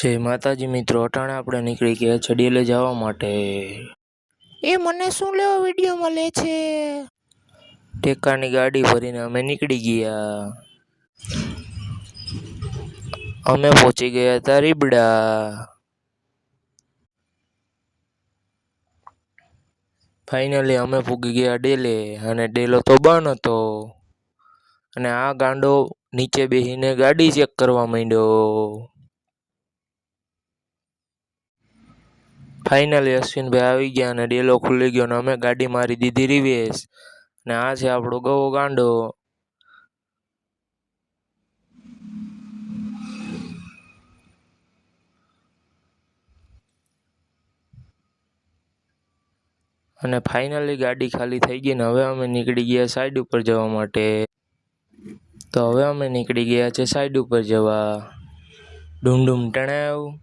જય માતાજી મિત્રો, અટાણે આપણે નીકળી ગયા છે ડેલે જવા માટે। એ મને શું લેવા વિડીયોમાં લે છે? ટેકાની ગાડી ભરીને અમે નીકળી ગયા। અમે પહોંચી ગયા હતા રીબડા। ફાઇનલી અમે પૂગી ગયા ડેલે, અને ડેલો તો બંધ હતો। અને આ ગાંડો નીચે બેસીને ગાડી ચેક કરવા માંડ્યો। ફાઇનલી અશ્વિનભાઈ આવી ગયા અને ડેલો ખુલી ગયો, અને અમે ગાડી મારી દીધી રિવેશ। ને આ છે આપણો ગવો ગાંડો। અને ફાઇનલી ગાડી ખાલી થઈ ગઈ ને હવે અમે નીકળી ગયા સાઈડ ઉપર જવા માટે। તો હવે અમે નીકળી ગયા છે સાઈડ ઉપર જવા। ડુમ ડુમ ટણાવ।